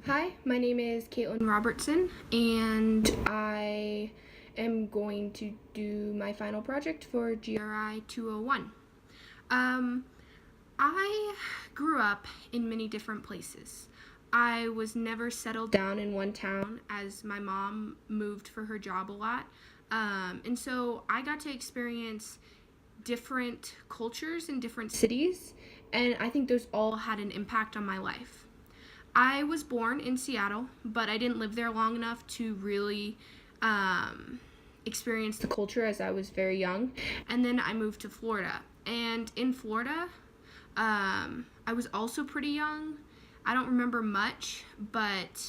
Hi, my name is Kaitlin Robertson, and I am going to do my final project for GRI 201. Um, I grew up in many different places. I was never settled down in one town as my mom moved for her job a lot. And so I got to experience different cultures in different cities, and I think those all had an impact on my life. I was born in Seattle, but I didn't live there long enough to really experience the culture as I was very young. And then I moved to Florida. And in Florida, I was also pretty young. I don't remember much, but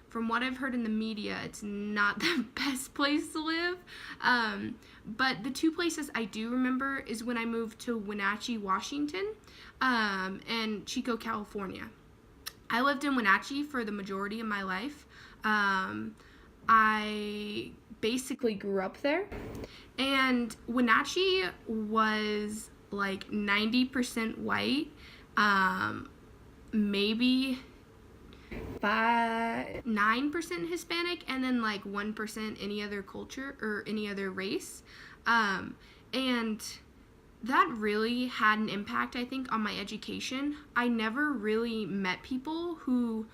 from what I've heard in the media, it's not the best place to live. But the two places I do remember is when I moved to Wenatchee, Washington, and Chico, California. I lived in Wenatchee for the majority of my life. I basically grew up there. And Wenatchee was like 90% white, maybe 9% Hispanic, and then like 1% any other culture or any other race. And that really had an impact, I think, on my education. I never really met people who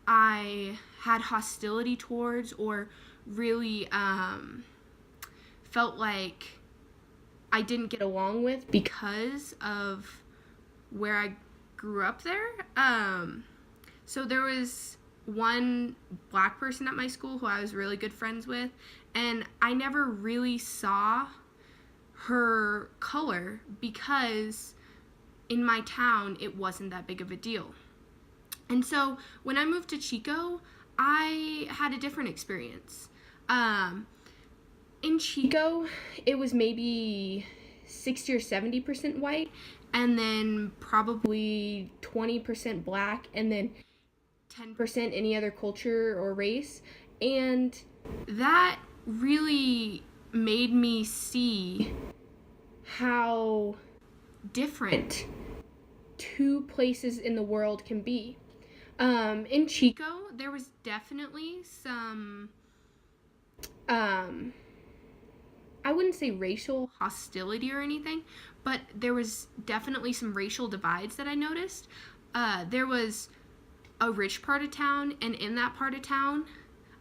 I had hostility towards or really felt like I didn't get along with because of where I grew up there. So there was one black person at my school who I was really good friends with, and I never really saw her color because in my town it wasn't that big of a deal. And so when I moved to Chico, I had a different experience. In Chico, it was maybe 60 or 70% white, and then probably 20% black, and then 10% any other culture or race. And that really made me see how different two places in the world can be. In Chico, there was definitely some, I wouldn't say racial hostility or anything, but there was definitely some racial divides that I noticed. There was a rich part of town, and in that part of town,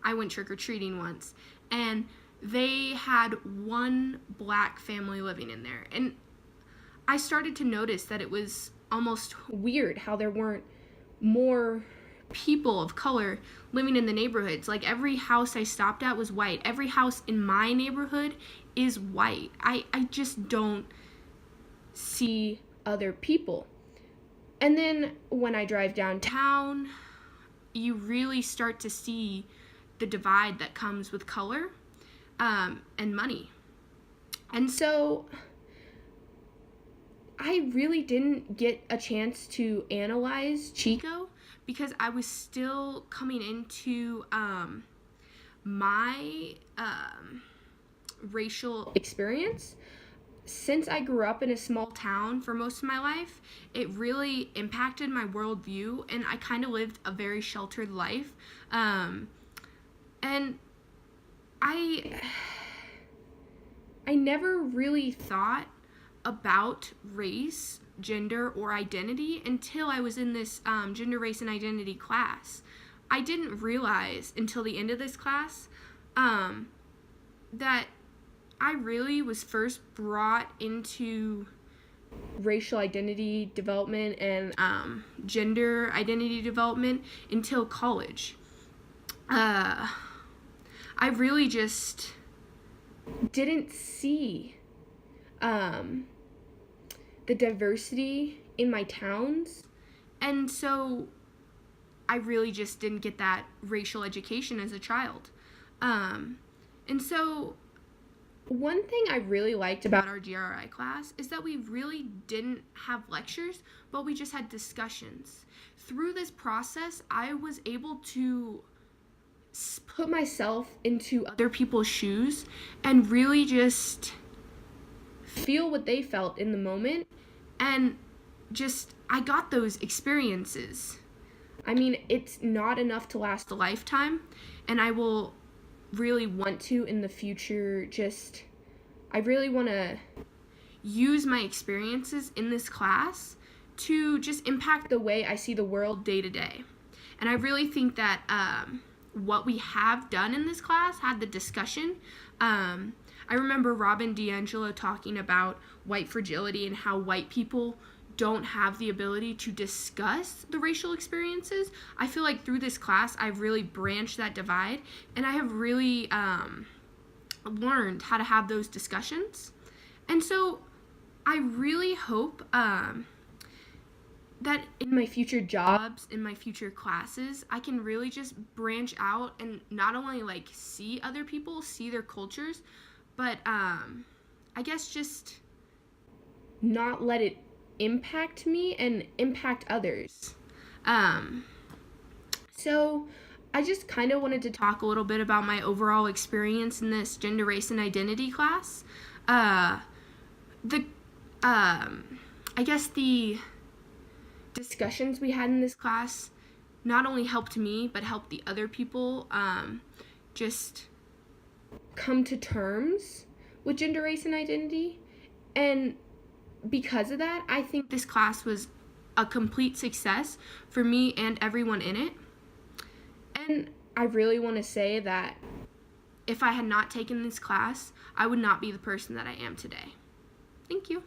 I went trick-or-treating once, and they had one black family living in there. And I started to notice that it was almost weird how there weren't more people of color living in the neighborhoods. Like, every house I stopped at was white. Every house in my neighborhood is white. I just don't see other people. And then when I drive downtown, you really start to see the divide that comes with color and money. And so I really didn't get a chance to analyze Chico because I was still coming into my racial experience. Since I grew up in a small town for most of my life, it really impacted my worldview, and I kind of lived a very sheltered life. And I never really thought about race, gender, or identity until I was in this gender, race, and identity class. I didn't realize until the end of this class that I really was first brought into racial identity development and gender identity development until college. I really just didn't see the diversity in my towns, and so I really just didn't get that racial education as a child. And so one thing I really liked about our GRI class is that we really didn't have lectures, but we just had discussions. Through this process, I was able to put myself into other people's shoes and really just feel what they felt in the moment, and just I got those experiences. I mean, it's not enough to last a lifetime, and I will really want to in the future I really want to use my experiences in this class to just impact the way I see the world day to day. And I really think that what we have done in this class, had the discussion. I remember Robin DiAngelo talking about white fragility and how white people don't have the ability to discuss the racial experiences. I feel like through this class, I've really branched that divide, and I have really learned how to have those discussions. And so I really hope that in my future jobs, in my future classes, I can really just branch out and not only like see other people, see their cultures, but I guess just not let it impact me and impact others. So I just kind of wanted to talk a little bit about my overall experience in this gender, race, and identity class. I guess the discussions we had in this class not only helped me, but helped the other people just come to terms with gender, race, and identity. And because of that, I think this class was a complete success for me and everyone in it. And I really want to say that if I had not taken this class, I would not be the person that I am today. Thank you.